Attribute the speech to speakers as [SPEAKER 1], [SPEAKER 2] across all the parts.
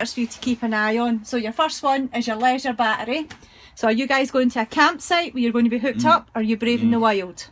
[SPEAKER 1] indicators for you to keep an eye on. So your first one is your leisure battery. So are you guys going to a campsite where you're going to be hooked up, or are you braving the wild?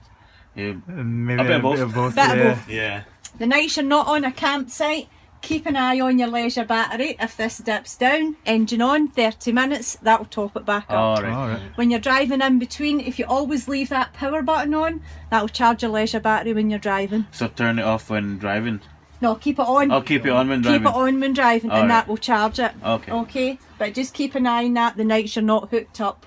[SPEAKER 2] Yeah,
[SPEAKER 3] Maybe
[SPEAKER 2] a bit of both.
[SPEAKER 1] Bit of both.
[SPEAKER 2] Yeah.
[SPEAKER 1] The nights you're not on a campsite, keep an eye on your leisure battery. If this dips down, engine on, 30 minutes, that'll top it back up.
[SPEAKER 2] Alright.
[SPEAKER 1] When you're driving in between, if you always leave that power button on, that'll charge your leisure battery when you're driving.
[SPEAKER 2] So turn it off when driving?
[SPEAKER 1] No, keep it on.
[SPEAKER 2] I'll keep it on when driving?
[SPEAKER 1] Keep it on when driving, and that will charge it.
[SPEAKER 2] Okay.
[SPEAKER 1] Okay, but just keep an eye on that the nights you're not hooked up.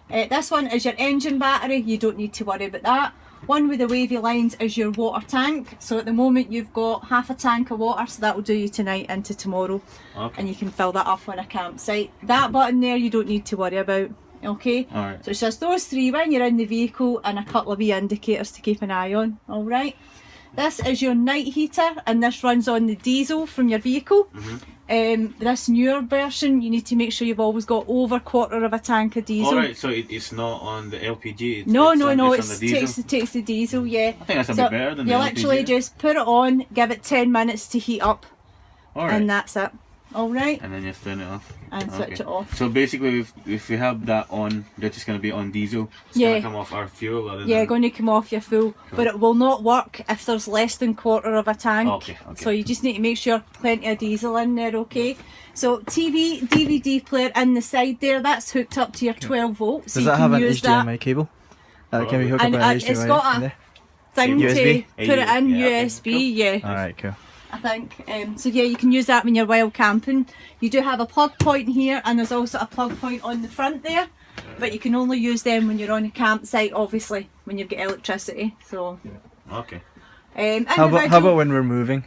[SPEAKER 1] This one is your engine battery, you don't need to worry about that. One with the wavy lines is your water tank. So at the moment you've got half a tank of water, so that will do you tonight into tomorrow.
[SPEAKER 2] Okay.
[SPEAKER 1] And you can fill that up on a campsite. That button there you don't need to worry about. Okay?
[SPEAKER 2] Alright.
[SPEAKER 1] So it's just those three when you're in the vehicle, and a couple of wee indicators to keep an eye on. Alright? This is your night heater, and this runs on the diesel from your vehicle. This newer version, you need to make sure you've always got over a quarter of a tank of diesel.
[SPEAKER 2] Alright, so it's not on the LPG? It's
[SPEAKER 1] No,
[SPEAKER 2] on
[SPEAKER 1] it
[SPEAKER 2] the diesel?
[SPEAKER 1] takes the diesel, yeah.
[SPEAKER 2] I think that's a bit better than the
[SPEAKER 1] you
[SPEAKER 2] LPG.
[SPEAKER 1] literally just put it on, give it 10 minutes to heat up, and that's it. Alright?
[SPEAKER 2] And then you turn it off.
[SPEAKER 1] And switch it off.
[SPEAKER 2] So basically, if we have that on, they're just going to be on diesel. It's going to come off our fuel.
[SPEAKER 1] Going to come off your fuel, but it will not work if there's less than quarter of a tank.
[SPEAKER 2] Okay.
[SPEAKER 1] So you just need to make sure plenty of diesel in there, okay? So TV, DVD player in the side there, that's hooked up to your 12 volts.
[SPEAKER 3] Does that have an HDMI cable? Can we hook up an HDMI
[SPEAKER 1] it's got a
[SPEAKER 3] there?
[SPEAKER 1] thing
[SPEAKER 3] USB?
[SPEAKER 1] to put it in, USB, yeah.
[SPEAKER 3] Alright, cool.
[SPEAKER 1] I think. So yeah, you can use that when you're wild camping. You do have a plug point here, and there's also a plug point on the front there, but you can only use them when you're on a campsite, obviously, when you've got electricity. So
[SPEAKER 2] Okay.
[SPEAKER 3] How about when we're moving?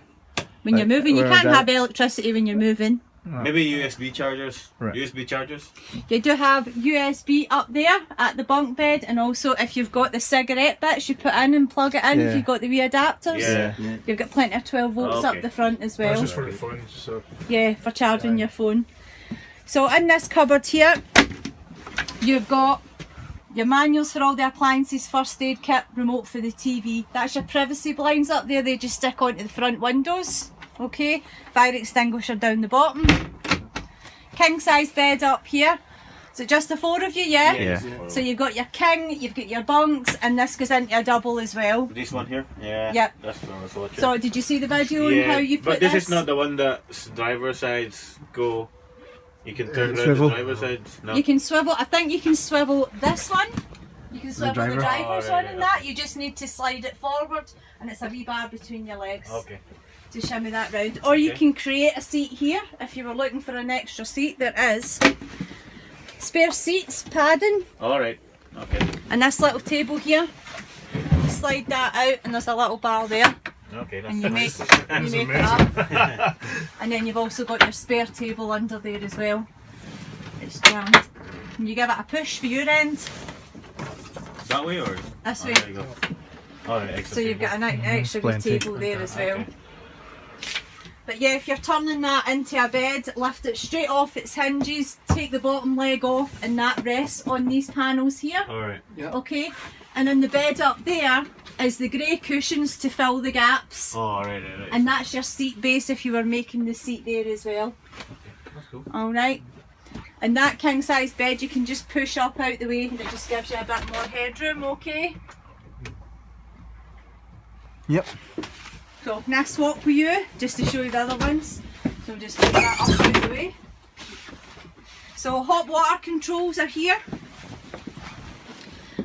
[SPEAKER 1] When you're moving, you can't have electricity when you're moving.
[SPEAKER 2] Maybe USB chargers.
[SPEAKER 3] Right.
[SPEAKER 2] USB chargers.
[SPEAKER 1] You do have USB up there at the bunk bed, and also if you've got the cigarette bits you put in and plug it in, if you've got the wee adapters, you've got plenty of 12 volts up the front as well.
[SPEAKER 4] That's just for the phone, so.
[SPEAKER 1] Yeah, for charging your phone. So in this cupboard here, you've got your manuals for all the appliances, first aid kit, remote for the TV. That's your privacy blinds up there, they just stick onto the front windows. Okay, fire extinguisher down the bottom. King size bed up here. So just the four of you, yeah? So you've got your king, you've got your bunks, and this goes into a double as well.
[SPEAKER 2] This one here? Yeah.
[SPEAKER 1] Yep.
[SPEAKER 2] That's what I was watching.
[SPEAKER 1] So did you see the video on how you put
[SPEAKER 2] but this is not the one that driver sides go. You can turn around the driver sides. No.
[SPEAKER 1] You can swivel, I think you can swivel this one. You can swivel the driver's one and that. You just need to slide it forward, and it's a wee bar between your legs.
[SPEAKER 2] Okay.
[SPEAKER 1] To shimmy that round. Or you can create a seat here if you were looking for an extra seat. There is spare seats, padding.
[SPEAKER 2] Alright, okay.
[SPEAKER 1] And this little table here, slide that out, and there's a little bar there.
[SPEAKER 2] Okay, that's
[SPEAKER 1] And you make
[SPEAKER 4] amazing.
[SPEAKER 1] it up. And then you've also got your spare table under there as well. It's jammed. And you give it a push for your end.
[SPEAKER 2] that way or?
[SPEAKER 1] This way.
[SPEAKER 2] There you go. Alright, extra
[SPEAKER 1] So you've got an extra wee
[SPEAKER 3] Plenty.
[SPEAKER 1] table there as well.
[SPEAKER 2] Okay.
[SPEAKER 1] But yeah, if you're turning that into a bed, lift it straight off its hinges, take the bottom leg off, and that rests on these panels here.
[SPEAKER 2] Alright.
[SPEAKER 1] Okay, and in the bed up there is the grey cushions to fill the gaps.
[SPEAKER 2] Oh, right.
[SPEAKER 1] And that's your seat base if you were making the seat there as well.
[SPEAKER 2] Okay, that's cool.
[SPEAKER 1] Alright. And that king size bed you can just push up out the way, and it just gives you a bit more headroom, okay?
[SPEAKER 3] Yep.
[SPEAKER 1] So can I swap with you just to show you the other ones? So just put that up out the way. So hot water controls are here.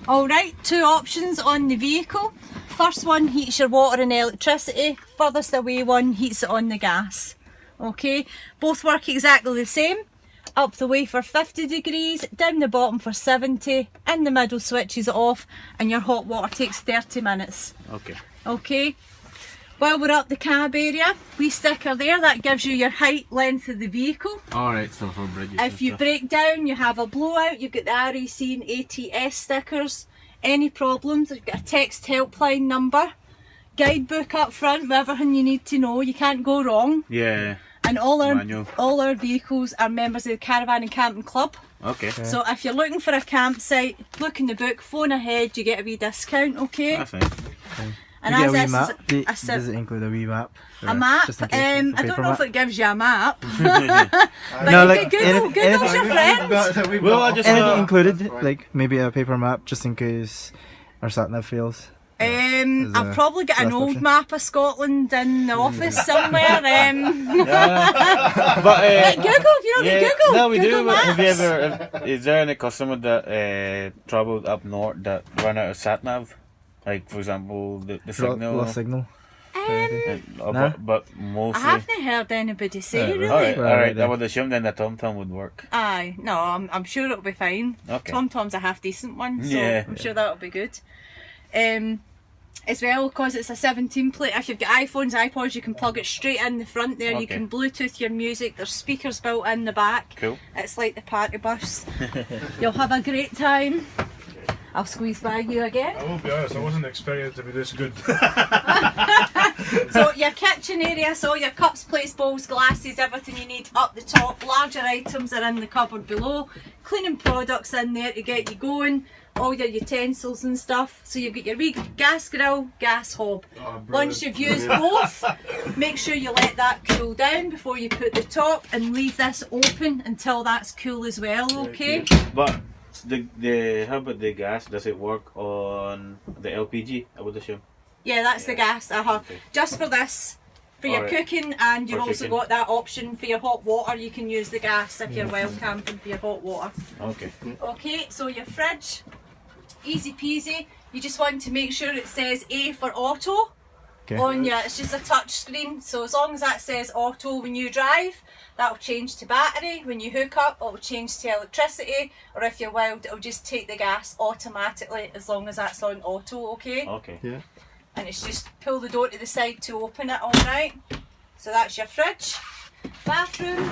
[SPEAKER 1] Alright, two options on the vehicle. First one heats your water and electricity, furthest away one heats it on the gas. Okay, both work exactly the same. Up the way for 50 degrees, down the bottom for 70, in the middle switches it off, and your hot water takes 30 minutes.
[SPEAKER 2] Okay.
[SPEAKER 1] Okay. While we're up the cab area, wee sticker there, that gives you your height, length of the vehicle.
[SPEAKER 2] Alright, so for bridges.
[SPEAKER 1] If you break down, you have a blowout, you've got the RAC and ATS stickers. Any problems, you've got a text helpline number. Guidebook up front with everything you need to know, you can't go wrong.
[SPEAKER 2] Yeah.
[SPEAKER 1] And all our vehicles are members of the Caravan and Camping Club.
[SPEAKER 2] Okay.
[SPEAKER 1] So if you're looking for a campsite, look in the book, phone ahead, you get a wee discount, okay?
[SPEAKER 2] That's fine.
[SPEAKER 1] And
[SPEAKER 3] you get
[SPEAKER 1] as
[SPEAKER 3] a wee
[SPEAKER 1] this
[SPEAKER 3] map.
[SPEAKER 1] is
[SPEAKER 3] Does it include a wee map?
[SPEAKER 1] a map.
[SPEAKER 3] Just in case, a
[SPEAKER 1] I don't
[SPEAKER 3] paper
[SPEAKER 1] know if
[SPEAKER 3] map?
[SPEAKER 1] it gives you a map. But
[SPEAKER 3] No,
[SPEAKER 1] you
[SPEAKER 3] like,
[SPEAKER 1] can Google's your friend.
[SPEAKER 2] Well, I just
[SPEAKER 3] Anything included, like maybe a paper map, just in case our sat nav fails.
[SPEAKER 1] I've probably got an
[SPEAKER 3] last
[SPEAKER 1] old
[SPEAKER 3] option.
[SPEAKER 1] map of Scotland in the office somewhere.
[SPEAKER 2] But
[SPEAKER 1] Google, if you don't get Google.
[SPEAKER 2] no, we
[SPEAKER 1] Google
[SPEAKER 2] do. But have you
[SPEAKER 1] Maps.
[SPEAKER 2] ever? Is there any customer that travelled up north that run out of sat nav? Like for example, the signal.
[SPEAKER 3] Lost signal.
[SPEAKER 2] No? but mostly.
[SPEAKER 1] I haven't heard anybody say really.
[SPEAKER 2] Alright,
[SPEAKER 3] Well,
[SPEAKER 2] alright.
[SPEAKER 3] right
[SPEAKER 2] I
[SPEAKER 3] then.
[SPEAKER 2] would assume then the TomTom would work.
[SPEAKER 1] Aye, no, I'm sure it'll be fine.
[SPEAKER 2] Okay.
[SPEAKER 1] TomTom's a half decent one, so
[SPEAKER 2] Yeah.
[SPEAKER 1] I'm sure that'll be good. As well, because it's a 17 plate, if you've got iPhones, iPods, you can plug it straight in the front there. You
[SPEAKER 2] Okay.
[SPEAKER 1] can Bluetooth your music. There's speakers built in the back.
[SPEAKER 2] Cool.
[SPEAKER 1] It's like the party bus. You'll have a great time. I'll squeeze by you again.
[SPEAKER 4] I will be honest, I wasn't expecting it to be this good.
[SPEAKER 1] So your kitchen area, so your cups, plates, bowls, glasses, everything you need up the top. Larger items are in the cupboard below. Cleaning products in there to get you going. All your utensils and stuff. So you've got your wee gas grill, gas hob. Once you've used both, make sure you let that cool down before you put the top, and leave this open until that's cool as well, okay?
[SPEAKER 2] But the how about the gas? Does it work on the LPG? I would assume.
[SPEAKER 1] Yeah, that's the gas,
[SPEAKER 2] Okay.
[SPEAKER 1] Just for this, for your
[SPEAKER 2] Alright.
[SPEAKER 1] cooking, and you've
[SPEAKER 2] For
[SPEAKER 1] also
[SPEAKER 2] cooking.
[SPEAKER 1] got that option for your hot water. You can use the gas if you're wild camping for your hot water.
[SPEAKER 2] Okay.
[SPEAKER 1] Okay, so your fridge, easy peasy. You just want to make sure it says A for auto
[SPEAKER 3] Okay.
[SPEAKER 1] on you. It's just a touch screen, so as long as that says auto when you drive, that'll change to battery. When you hook up, it'll change to electricity, or if you're wild, it'll just take the gas automatically as long as that's on auto, okay?
[SPEAKER 2] Okay.
[SPEAKER 3] Yeah.
[SPEAKER 1] And it's just pull the door to the side to open it, alright? So that's your fridge. Bathroom.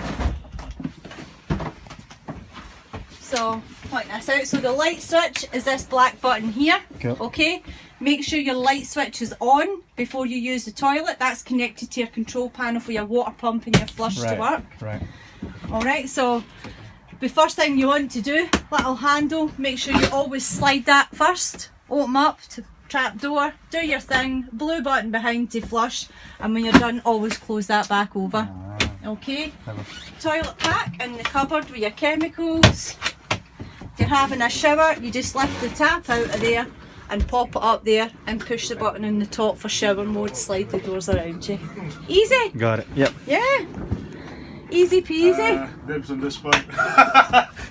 [SPEAKER 1] So, point this out. So the light switch is this black button here,
[SPEAKER 3] Cool.
[SPEAKER 1] okay? Make sure your light switch is on before you use the toilet. That's connected to your control panel for your water pump and your flush to work.
[SPEAKER 3] Right.
[SPEAKER 1] Alright, so the first thing you want to do, little handle, make sure you always slide that first. Open up to trap door, do your thing, blue button behind to flush, and when you're done, always close that back over. Okay? Toilet pack in the cupboard with your chemicals. If you're having a shower, you just lift the tap out of there and pop it up there and push the button in the top for shower mode, slide the doors around you. Easy?
[SPEAKER 3] Got it. Yep.
[SPEAKER 1] Yeah. Easy peasy.
[SPEAKER 4] Dibs on this one.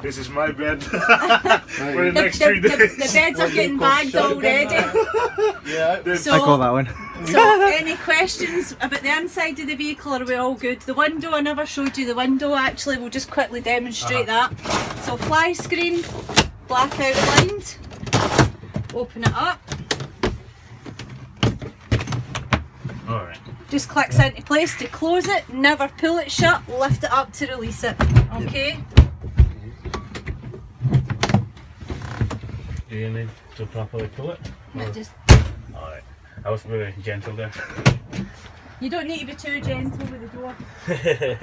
[SPEAKER 4] This is my bed for the next 3 days.
[SPEAKER 1] The beds are getting bagged already.
[SPEAKER 4] Yeah.
[SPEAKER 1] So,
[SPEAKER 3] I call that one.
[SPEAKER 1] So, any questions about the inside of the vehicle? Are we all good? The window, I never showed you the window actually, we'll just quickly demonstrate that. So, fly screen, black outlined, open it up,
[SPEAKER 2] Alright.
[SPEAKER 1] just clicks into place to close it, never pull it shut, lift it up to release it, okay?
[SPEAKER 2] Do you need to properly pull it?
[SPEAKER 1] Yeah, just,
[SPEAKER 2] Alright. I was very gentle there.
[SPEAKER 1] you don't need to be too gentle with the door.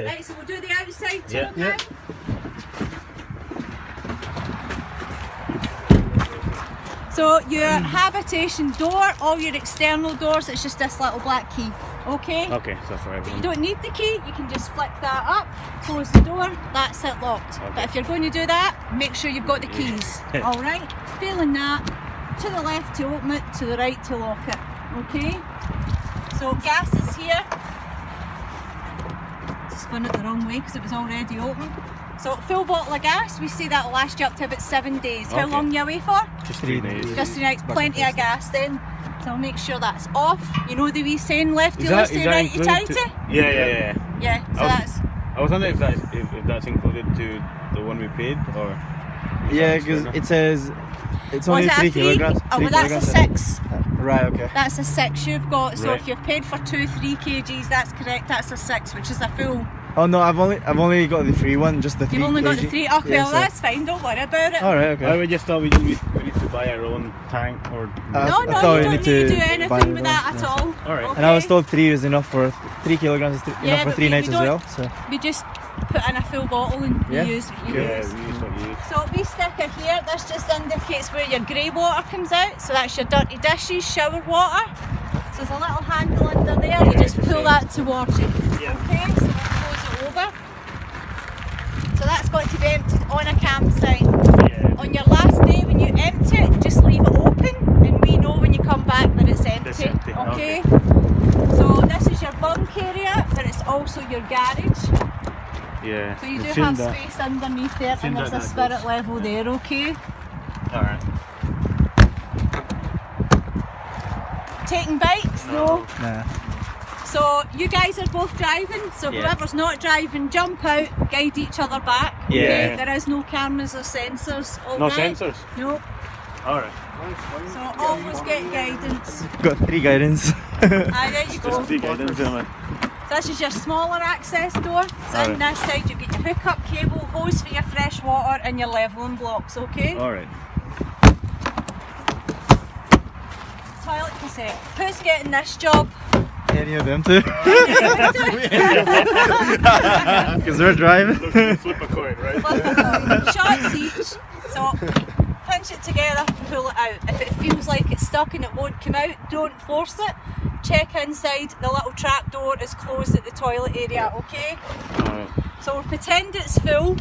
[SPEAKER 1] Right, so we'll do the outside too
[SPEAKER 2] Yeah.
[SPEAKER 1] now. So your habitation door, all your external doors, it's just this little black key, okay?
[SPEAKER 2] Okay, so for
[SPEAKER 1] You
[SPEAKER 2] everyone.
[SPEAKER 1] don't need the key, you can just flick that up, close the door, that's it locked. But if you're going to do that, make sure you've got the keys, alright? Failing that, to the left to open it, to the right to lock it, okay? So gas is here. Just spun it the wrong way because it was already open. So full bottle of gas, we say that'll last you up to about 7 days. How
[SPEAKER 2] Okay.
[SPEAKER 1] long you away for?
[SPEAKER 3] Just 3 days.
[SPEAKER 1] Just 3 nights, plenty of gas then. So I'll make sure that's off. You know the wee saying lefty
[SPEAKER 2] Is that
[SPEAKER 1] loosey, righty
[SPEAKER 2] included
[SPEAKER 1] tighty?
[SPEAKER 2] to- Yeah.
[SPEAKER 1] Yeah, so
[SPEAKER 2] I was-
[SPEAKER 1] that's
[SPEAKER 2] I was wondering if that's included to the one we paid or.
[SPEAKER 3] Yeah, because it says it's
[SPEAKER 1] was
[SPEAKER 3] only
[SPEAKER 1] it
[SPEAKER 3] 3
[SPEAKER 1] a 3?
[SPEAKER 3] kilograms.
[SPEAKER 1] Oh,
[SPEAKER 3] 3
[SPEAKER 1] well, that's a
[SPEAKER 3] kilograms.
[SPEAKER 1] 6.
[SPEAKER 3] Right. Okay.
[SPEAKER 1] That's a 6 you've got. So
[SPEAKER 2] Right.
[SPEAKER 1] if you've paid for 2-3 kgs, that's correct. That's a 6, which is a full.
[SPEAKER 3] Oh no, I've only got the free one, just the 3.
[SPEAKER 1] You've only got the
[SPEAKER 3] kg.
[SPEAKER 1] 3. Oh,
[SPEAKER 3] Yeah,
[SPEAKER 1] well,
[SPEAKER 3] so-
[SPEAKER 1] that's fine. Don't worry about it.
[SPEAKER 3] All right. Okay.
[SPEAKER 2] We just thought we need to buy our own tank or.
[SPEAKER 1] No,
[SPEAKER 3] I
[SPEAKER 1] no,
[SPEAKER 3] thought
[SPEAKER 1] you
[SPEAKER 3] we
[SPEAKER 1] don't
[SPEAKER 3] need
[SPEAKER 1] need to do
[SPEAKER 3] buy
[SPEAKER 1] anything with
[SPEAKER 3] one,
[SPEAKER 1] that at
[SPEAKER 3] yeah.
[SPEAKER 1] all.
[SPEAKER 2] Alright.
[SPEAKER 3] And I was
[SPEAKER 1] Okay?
[SPEAKER 3] told 3 is enough for 3 kilograms is
[SPEAKER 1] Yeah,
[SPEAKER 3] enough for
[SPEAKER 1] but
[SPEAKER 3] 3
[SPEAKER 1] we
[SPEAKER 3] nights as
[SPEAKER 1] don't-
[SPEAKER 3] well. So
[SPEAKER 1] We just put in a full bottle and
[SPEAKER 3] Yeah.
[SPEAKER 1] you use what you
[SPEAKER 2] Yeah,
[SPEAKER 1] use.
[SPEAKER 2] we used what you used.
[SPEAKER 1] So wee sticker here, this just indicates where your grey water comes out. So that's your dirty dishes, shower water. there's a little handle under there, you just pull that towards you.
[SPEAKER 4] Yeah.
[SPEAKER 1] Okay, so we'll close it over. So that's got to be emptied on a campsite.
[SPEAKER 4] Yeah.
[SPEAKER 1] On your last day when you empty it, just leave it open and we know when you come back that it's empty.
[SPEAKER 4] It's empty,
[SPEAKER 1] Okay? So this is your bunk area, but it's also your garage.
[SPEAKER 2] Yeah.
[SPEAKER 1] So you do
[SPEAKER 2] I've
[SPEAKER 1] have
[SPEAKER 2] seen that.
[SPEAKER 1] space underneath there and there's a spirit level there, okay?
[SPEAKER 2] Alright.
[SPEAKER 1] Taking bikes? No.
[SPEAKER 3] Nah.
[SPEAKER 1] So you guys are both driving, so
[SPEAKER 2] Yeah.
[SPEAKER 1] whoever's not driving, jump out, guide each other back.
[SPEAKER 2] Yeah.
[SPEAKER 1] Okay? There is no cameras or sensors.
[SPEAKER 2] No
[SPEAKER 1] alright?
[SPEAKER 2] sensors?
[SPEAKER 1] No.
[SPEAKER 2] Alright.
[SPEAKER 1] So always get guidance.
[SPEAKER 3] Got 3 guidance.
[SPEAKER 1] Aye, there you go.
[SPEAKER 2] Just the guidance, gentlemen.
[SPEAKER 1] So this is your smaller access door. So on
[SPEAKER 2] Alright.
[SPEAKER 1] this side you've got your hookup cable, hose for your fresh water and your levelling blocks, okay?
[SPEAKER 2] Alright.
[SPEAKER 1] Toilet cassette. Who's getting this job?
[SPEAKER 3] Any of them too? Because we're driving.
[SPEAKER 4] Flip a coin, right?
[SPEAKER 1] Flip a coin. Shots each. So pinch it together, pull it out. If it feels like it's stuck and it won't come out, don't force it. Check inside, the little trap door is closed at the toilet area, okay?
[SPEAKER 2] Alright.
[SPEAKER 1] So we'll pretend it's full.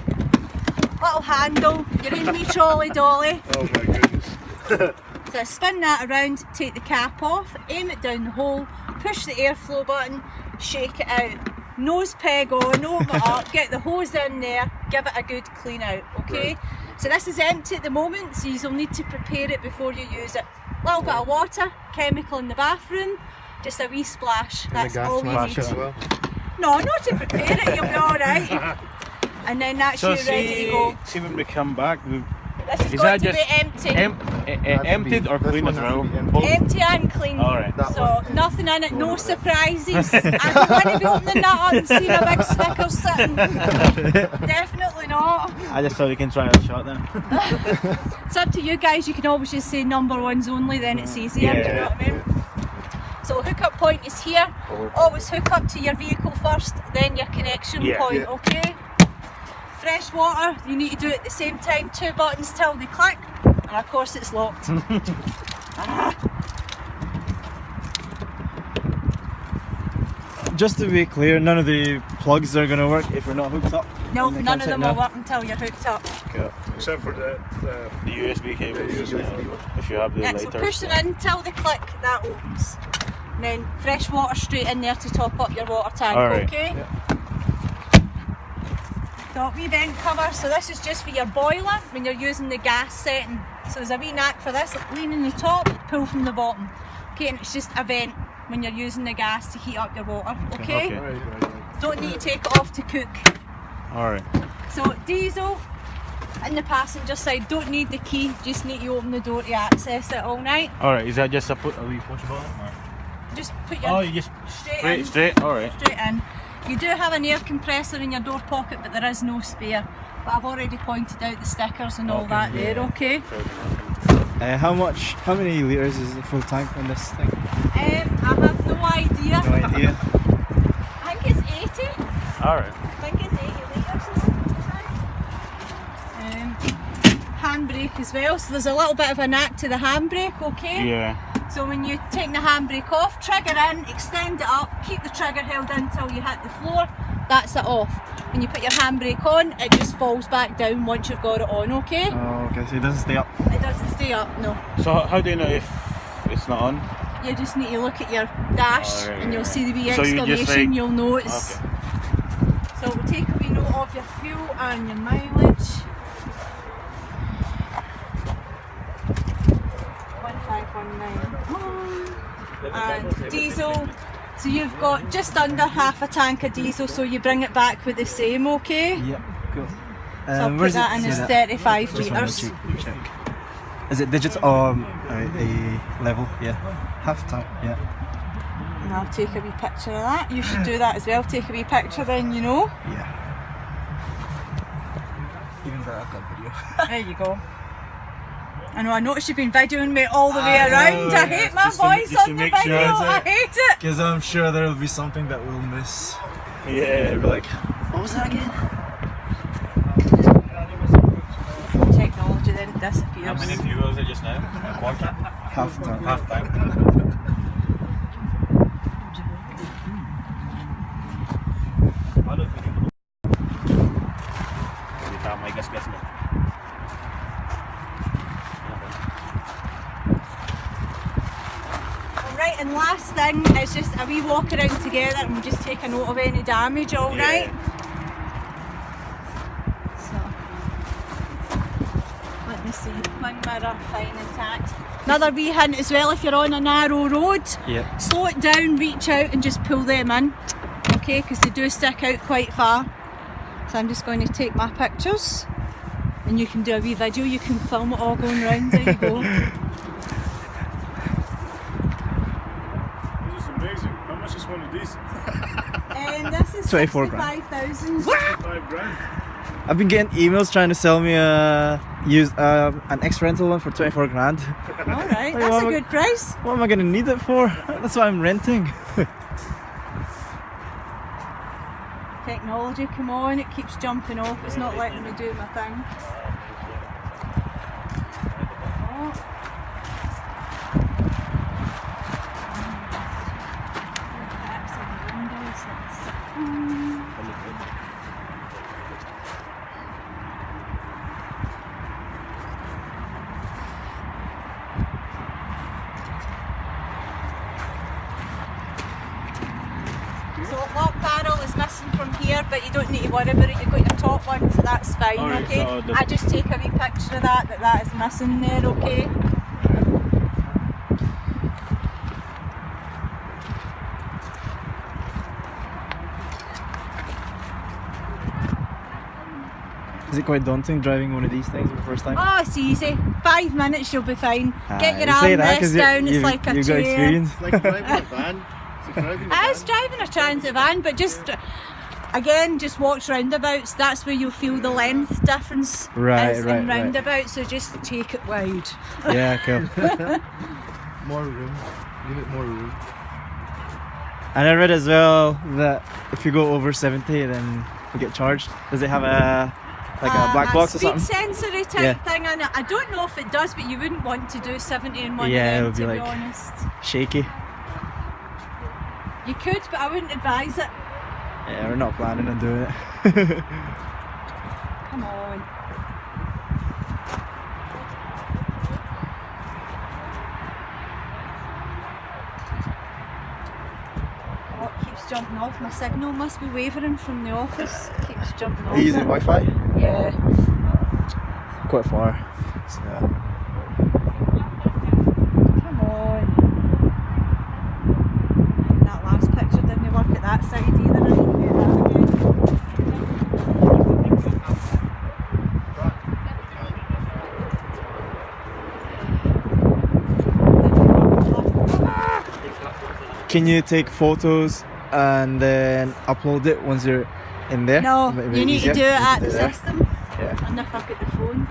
[SPEAKER 1] Little handle, you're in wee trolley dolly.
[SPEAKER 4] Oh my goodness.
[SPEAKER 1] So spin that around, take the cap off, aim it down the hole, push the airflow button, shake it out. Nose peg on, open it up, get the hose in there, give it a good clean out, okay?
[SPEAKER 4] Right.
[SPEAKER 1] So this is empty at the moment, so you'll need to prepare it before you use it. A little bit of water, chemical in the bathroom, just a wee splash, that's all you need.
[SPEAKER 4] well.
[SPEAKER 1] No, not to prepare it, you'll be alright. And then that's
[SPEAKER 2] So
[SPEAKER 1] you ready to go.
[SPEAKER 2] see when we come back,
[SPEAKER 1] This has
[SPEAKER 2] is
[SPEAKER 1] got
[SPEAKER 2] that
[SPEAKER 1] to be
[SPEAKER 2] just
[SPEAKER 1] empty.
[SPEAKER 2] emptied or
[SPEAKER 3] this
[SPEAKER 2] clean
[SPEAKER 3] one
[SPEAKER 2] as
[SPEAKER 3] has to
[SPEAKER 2] well?
[SPEAKER 3] be empty.
[SPEAKER 2] Both?
[SPEAKER 1] Empty and clean.
[SPEAKER 2] Alright.
[SPEAKER 1] So nothing in it, no surprises. I don't want to be opening that up and seeing a big Snickers sitting. Definitely not.
[SPEAKER 2] I just thought we can try a shot then.
[SPEAKER 1] It's up to you guys, you can always just say number ones only, then it's easier, do you know what I mean? So hookup point is here. Always hook up to your vehicle first, then your connection
[SPEAKER 2] Yeah.
[SPEAKER 1] point,
[SPEAKER 4] Yeah.
[SPEAKER 1] okay? Fresh water, you need to do it at the same time, 2 buttons till they click, and of course it's locked.
[SPEAKER 3] Just to be clear, none of the plugs are going to work if we're not hooked up.
[SPEAKER 1] No,
[SPEAKER 3] in the
[SPEAKER 1] none of
[SPEAKER 3] campsite
[SPEAKER 1] them
[SPEAKER 3] now.
[SPEAKER 1] will work until you're hooked up.
[SPEAKER 4] Except for the
[SPEAKER 2] The USB cable.
[SPEAKER 4] Yeah, USB cable.
[SPEAKER 2] If you have the
[SPEAKER 1] Yeah, so
[SPEAKER 2] lighter.
[SPEAKER 1] push them in till they click, that opens. And then fresh water straight in there to top up your water tank,
[SPEAKER 2] Alright.
[SPEAKER 1] okay? Got wee vent cover, so this is just for your boiler when you're using the gas setting. So there's a wee knack for this, lean in the top, pull from the bottom. Okay, and it's just a vent when you're using the gas to heat up your water, okay?
[SPEAKER 2] Okay.
[SPEAKER 4] right.
[SPEAKER 1] Don't need to take it off to cook.
[SPEAKER 2] Alright.
[SPEAKER 1] So diesel in the passenger side, don't need the key, just need to open the door to access it, alright?
[SPEAKER 2] Alright, is that just a wee push button? Or?
[SPEAKER 1] Just put your
[SPEAKER 2] Oh, you just
[SPEAKER 1] straight in.
[SPEAKER 2] straight, alright.
[SPEAKER 1] Straight in. You do have an air compressor in your door pocket, but there is no spare. But I've already pointed out the stickers and all that there, okay?
[SPEAKER 3] How many litres is the full tank on this thing?
[SPEAKER 1] I have no idea.
[SPEAKER 3] No idea.
[SPEAKER 1] I think it's 80.
[SPEAKER 2] Alright.
[SPEAKER 1] I think it's 80 litres. Handbrake as well, so there's a little bit of a knack to the handbrake, okay?
[SPEAKER 2] Yeah.
[SPEAKER 1] So when you take the handbrake off, trigger in, extend it up, keep the trigger held in until you hit the floor, that's it off. When you put your handbrake on, it just falls back down once you've got it on, okay?
[SPEAKER 3] Oh, okay, so it doesn't stay up.
[SPEAKER 1] It doesn't stay up, no.
[SPEAKER 2] So how do you know if it's not on?
[SPEAKER 1] You just need to look at your dash
[SPEAKER 2] Oh, right,
[SPEAKER 1] and you'll
[SPEAKER 2] right.
[SPEAKER 1] see the wee
[SPEAKER 2] So you just,
[SPEAKER 1] exclamation,
[SPEAKER 2] like-
[SPEAKER 1] you'll know it's...
[SPEAKER 2] Okay.
[SPEAKER 1] So we'll take a wee note of your fuel and your mileage. 1519. And diesel. So you've got just under half a tank of diesel, so you bring it back with the same, okay?
[SPEAKER 3] Yep, cool.
[SPEAKER 1] So I'll put
[SPEAKER 3] where's
[SPEAKER 1] that
[SPEAKER 3] it
[SPEAKER 1] in
[SPEAKER 3] say
[SPEAKER 1] as
[SPEAKER 3] that?
[SPEAKER 1] 35
[SPEAKER 3] Just wanna
[SPEAKER 1] litres.
[SPEAKER 3] check. Is it digits? Alright, the level, yeah. Half tank, yeah.
[SPEAKER 1] And I'll take a wee picture of that. You should do that as well. Take a wee picture then, you know.
[SPEAKER 3] Yeah. Even better, I've got video.
[SPEAKER 1] There you go. I know, I noticed you've been videoing me all the way
[SPEAKER 3] I know,
[SPEAKER 1] around. I hate my
[SPEAKER 3] just to-
[SPEAKER 1] voice
[SPEAKER 3] just to
[SPEAKER 1] on the
[SPEAKER 3] make sure
[SPEAKER 1] video.
[SPEAKER 3] it's
[SPEAKER 1] I hate it.
[SPEAKER 3] Because I'm sure there'll be something that we'll miss.
[SPEAKER 2] Yeah.
[SPEAKER 3] We'll be like, what was that again?
[SPEAKER 1] Technology then disappears.
[SPEAKER 2] How many viewers are just now? A quarter?
[SPEAKER 3] Half tank.
[SPEAKER 2] Half time. may gas-gas na.
[SPEAKER 1] Alright, and last thing is just a wee walk around together and we'll just take a note of any damage, alright? So, let me see, one mirror, fine intact. Another wee hint as well, if you're on a narrow road, slow it down, reach out and just pull them in, okay, because they do stick out quite far. So I'm just going to take my pictures and you can do a wee video, you can film it all going round, there you go.
[SPEAKER 4] This is amazing. How much is one of these?
[SPEAKER 1] This is
[SPEAKER 3] 24 grand.
[SPEAKER 1] 65,000.
[SPEAKER 4] 5 grand.
[SPEAKER 3] I've been getting emails trying to sell me an X rental one for 24 grand.
[SPEAKER 1] Alright, that's a good price.
[SPEAKER 3] What am I going to need it for? That's why I'm renting.
[SPEAKER 1] Technology, come on, it keeps jumping off, it's not letting me do my thing. Oh. So lock barrel is missing from here, but you don't need to worry about it, you've got your top one, so that's fine,
[SPEAKER 2] Alright,
[SPEAKER 1] okay?
[SPEAKER 2] so
[SPEAKER 1] I just take a wee picture of that is missing there, okay?
[SPEAKER 3] Is it quite daunting driving one of these things for the first time?
[SPEAKER 1] Oh, it's easy. 5 minutes, you'll be fine. Get your
[SPEAKER 3] You say that
[SPEAKER 1] armrest
[SPEAKER 3] 'cause
[SPEAKER 1] down, it's like a
[SPEAKER 3] you've got
[SPEAKER 1] chair.
[SPEAKER 3] experience.
[SPEAKER 4] It's like driving a van. It's like driving a van.
[SPEAKER 1] It is driving a transit van, but just, again, just watch roundabouts. That's where you'll feel the length difference
[SPEAKER 3] Right,
[SPEAKER 1] is
[SPEAKER 3] right,
[SPEAKER 1] in
[SPEAKER 3] right.
[SPEAKER 1] roundabouts, so just take it wide.
[SPEAKER 3] Yeah, cool.
[SPEAKER 4] More room. Give it more room.
[SPEAKER 3] And I read as well that if you go over 70 then you get charged. Does it have a black box or something?
[SPEAKER 1] Speed sensory type thing in it. I don't know if it does, but you wouldn't want to do 70 in one
[SPEAKER 3] Yeah, it
[SPEAKER 1] of
[SPEAKER 3] would
[SPEAKER 1] them,
[SPEAKER 3] be
[SPEAKER 1] to be
[SPEAKER 3] like-
[SPEAKER 1] honest.
[SPEAKER 3] Shaky.
[SPEAKER 1] You could, but I wouldn't advise it.
[SPEAKER 3] Yeah, we're not planning on doing it.
[SPEAKER 1] Come on. Oh, it keeps jumping off. My signal must be wavering from the office. It keeps jumping off.
[SPEAKER 3] Are you using Wi-Fi?
[SPEAKER 1] Yeah.
[SPEAKER 3] Quite far. So,
[SPEAKER 1] Come on. That last picture didn't work at that side either. I need to get that again.
[SPEAKER 3] can you take photos and then upload it once you're in there?
[SPEAKER 1] No,
[SPEAKER 3] Maybe
[SPEAKER 1] you need
[SPEAKER 3] easier?
[SPEAKER 1] to do it at the
[SPEAKER 3] there.
[SPEAKER 1] system.
[SPEAKER 3] Yeah.
[SPEAKER 1] And if I get the phone.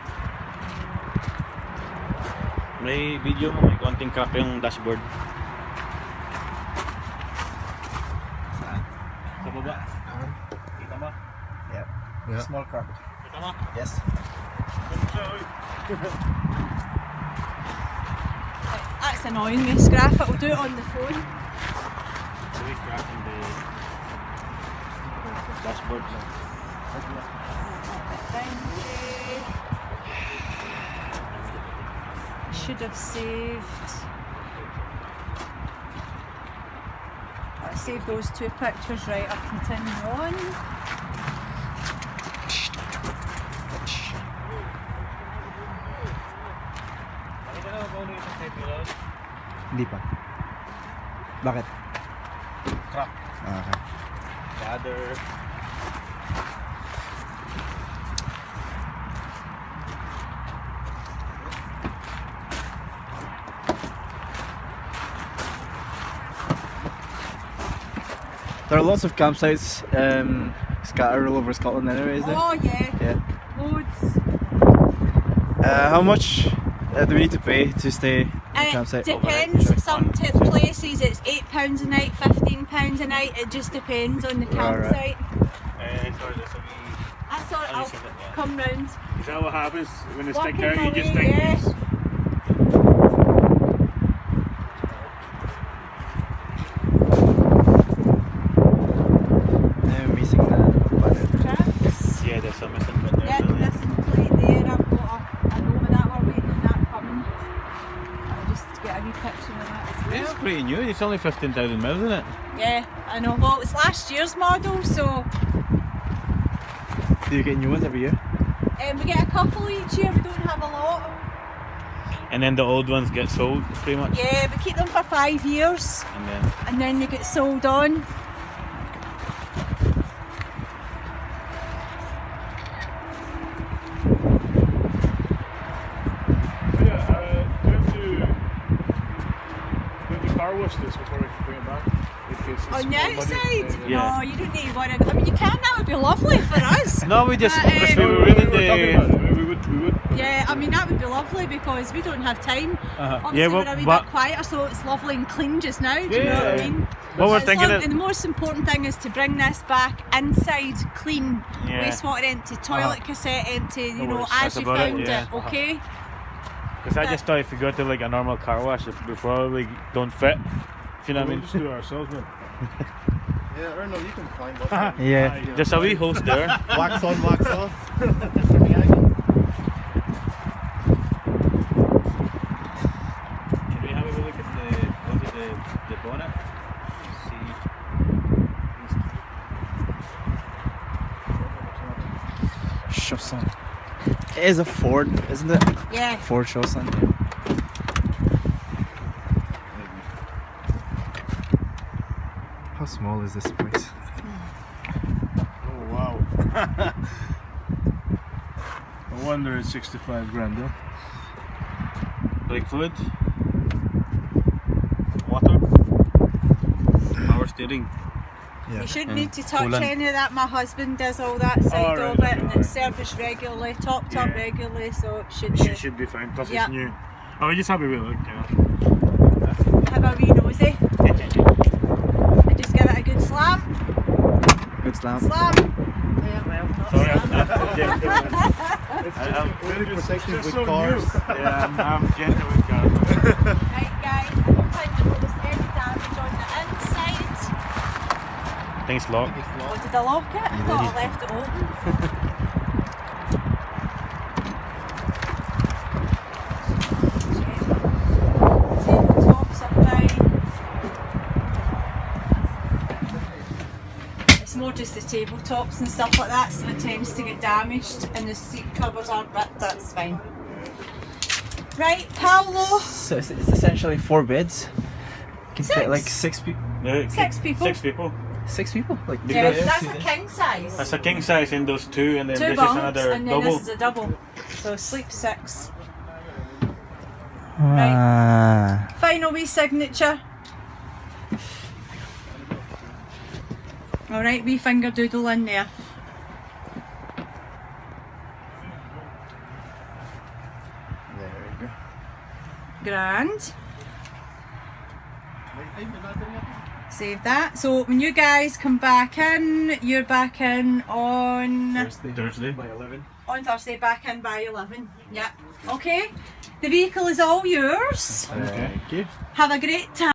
[SPEAKER 2] May video mo, may konting crack yung dashboard.
[SPEAKER 3] Saan?
[SPEAKER 2] Sa baba. Kita mo?
[SPEAKER 3] Yeah.
[SPEAKER 4] Yeah.
[SPEAKER 3] Small crack.
[SPEAKER 2] Kita mo?
[SPEAKER 3] Yes.
[SPEAKER 1] That's annoying me, scrap it, we'll do it on the phone.
[SPEAKER 2] May crack in the dashboard.
[SPEAKER 1] Should have saved. I saved those 2 pictures, right? I'll continue on.
[SPEAKER 3] Hindi pa. Bakit?
[SPEAKER 2] Crack.
[SPEAKER 3] Ah, okay.
[SPEAKER 2] The other.
[SPEAKER 3] There are lots of campsites scattered all over Scotland anyway, is there?
[SPEAKER 1] Oh yeah,
[SPEAKER 3] Yeah.
[SPEAKER 1] loads.
[SPEAKER 3] How much do we need to pay to stay in the campsite?
[SPEAKER 1] Depends. Some places it's £8 a night, £15 a night. It just depends on the campsite.
[SPEAKER 2] Sorry, there's a wee.
[SPEAKER 1] That's all. I'll
[SPEAKER 2] see that, yeah.
[SPEAKER 1] come round.
[SPEAKER 4] Is that what happens when it's
[SPEAKER 1] Walking
[SPEAKER 4] stick out?
[SPEAKER 1] my
[SPEAKER 4] You just
[SPEAKER 1] way,
[SPEAKER 4] think
[SPEAKER 1] yeah.
[SPEAKER 4] this.
[SPEAKER 3] I'm missing the button.
[SPEAKER 1] Tracks.
[SPEAKER 2] Yeah, there's some missing, but
[SPEAKER 1] Yeah,
[SPEAKER 2] there's
[SPEAKER 1] this
[SPEAKER 2] pretty new. It's only 15,000 miles, isn't it?
[SPEAKER 1] Yeah, I know. Well, it's last year's model, so
[SPEAKER 3] Do you get new ones every year?
[SPEAKER 1] we get a couple each year. We don't have a lot.
[SPEAKER 2] And then the old ones get sold, pretty much.
[SPEAKER 1] Yeah, we keep them for 5 years,
[SPEAKER 2] And then
[SPEAKER 1] and they get sold on.
[SPEAKER 4] Car wash this before we can bring it back.
[SPEAKER 1] On the outside?
[SPEAKER 2] Yeah.
[SPEAKER 1] No, you don't need one. I mean, you can. That would be lovely for us.
[SPEAKER 2] no, we just
[SPEAKER 1] But,
[SPEAKER 2] we were reading the.
[SPEAKER 4] We would.
[SPEAKER 1] Yeah, I mean that would be lovely because we don't have time. Obviously,
[SPEAKER 2] Yeah,
[SPEAKER 1] we're a wee
[SPEAKER 2] but-
[SPEAKER 1] bit quieter, so it's lovely and clean just now. Do you know what I
[SPEAKER 2] Yeah.
[SPEAKER 1] mean?
[SPEAKER 2] What we're
[SPEAKER 1] It's
[SPEAKER 2] thinking
[SPEAKER 1] and
[SPEAKER 2] of.
[SPEAKER 1] the most important thing is to bring this back inside clean,
[SPEAKER 2] Yeah.
[SPEAKER 1] wastewater empty, toilet cassette empty. You know,
[SPEAKER 2] worries.
[SPEAKER 1] as
[SPEAKER 2] That's
[SPEAKER 1] you
[SPEAKER 2] about
[SPEAKER 1] found
[SPEAKER 2] it,
[SPEAKER 1] it.
[SPEAKER 2] yeah.
[SPEAKER 1] Okay.
[SPEAKER 2] Because I just thought if you go to like a normal car wash, it would probably don't fit. If you know what I
[SPEAKER 4] We'll
[SPEAKER 2] mean?
[SPEAKER 4] just do it ourselves, man.
[SPEAKER 5] Yeah, or no, you can climb up.
[SPEAKER 3] Yeah.
[SPEAKER 2] Just a wee host there.
[SPEAKER 5] Wax on, wax off.
[SPEAKER 2] Can we have a look at the bonnet?
[SPEAKER 3] Chausson. It is a Ford, isn't it?
[SPEAKER 1] Yeah.
[SPEAKER 3] Ford Chausson. How small is this place?
[SPEAKER 4] Oh wow. No wonder it's 65 grand, though.
[SPEAKER 2] Brake fluid, water, power steering.
[SPEAKER 3] Yeah.
[SPEAKER 1] You shouldn't need to touch
[SPEAKER 2] Coolant.
[SPEAKER 1] any of that. My husband does all that side
[SPEAKER 4] right,
[SPEAKER 1] of it, and
[SPEAKER 4] okay.
[SPEAKER 1] it's serviced regularly, topped up
[SPEAKER 2] Yeah.
[SPEAKER 1] regularly, so it should
[SPEAKER 4] It
[SPEAKER 1] be.
[SPEAKER 4] should be fine, plus
[SPEAKER 1] Yeah.
[SPEAKER 4] it's new. Oh, we just have a wee look, you know.
[SPEAKER 1] Have a wee nosy. And just give it a good slam.
[SPEAKER 3] Good slam.
[SPEAKER 1] Slam. Yeah, well, not
[SPEAKER 2] Sorry,
[SPEAKER 1] slam.
[SPEAKER 2] I'm
[SPEAKER 5] Very protective
[SPEAKER 4] just
[SPEAKER 5] with
[SPEAKER 4] so
[SPEAKER 5] cars.
[SPEAKER 2] yeah, I'm gentle with cars.
[SPEAKER 1] Right, guys, I don't think there was any damage on the inside.
[SPEAKER 2] I think it's locked.
[SPEAKER 1] Oh, did I lock it? I thought I left it open. Tabletops are fine. It's more just the tabletops and stuff like that, so it tends to get damaged, and the seat covers aren't ripped. That's fine. Right, Paolo.
[SPEAKER 3] So it's essentially 4 beds. You can fit like 6 people.
[SPEAKER 2] Yeah,
[SPEAKER 1] 6 people.
[SPEAKER 2] 6 people.
[SPEAKER 3] 6 people? Like
[SPEAKER 1] Yeah,
[SPEAKER 2] Because-
[SPEAKER 1] that's a king size.
[SPEAKER 2] That's a king size in those two, and then
[SPEAKER 1] 2
[SPEAKER 2] this is
[SPEAKER 1] bunks,
[SPEAKER 2] another
[SPEAKER 1] and then
[SPEAKER 2] double.
[SPEAKER 1] this is a double. So sleep 6.
[SPEAKER 3] Ah.
[SPEAKER 1] Final wee signature. Alright, wee finger doodle in there.
[SPEAKER 5] There you go.
[SPEAKER 1] Grand. Save that. So when you guys come back in, you're back in on
[SPEAKER 2] Thursday.
[SPEAKER 3] By 11.
[SPEAKER 1] on Thursday, back in by 11. Yep. Okay. The vehicle is all yours.
[SPEAKER 3] Thank you.
[SPEAKER 1] Have a great time.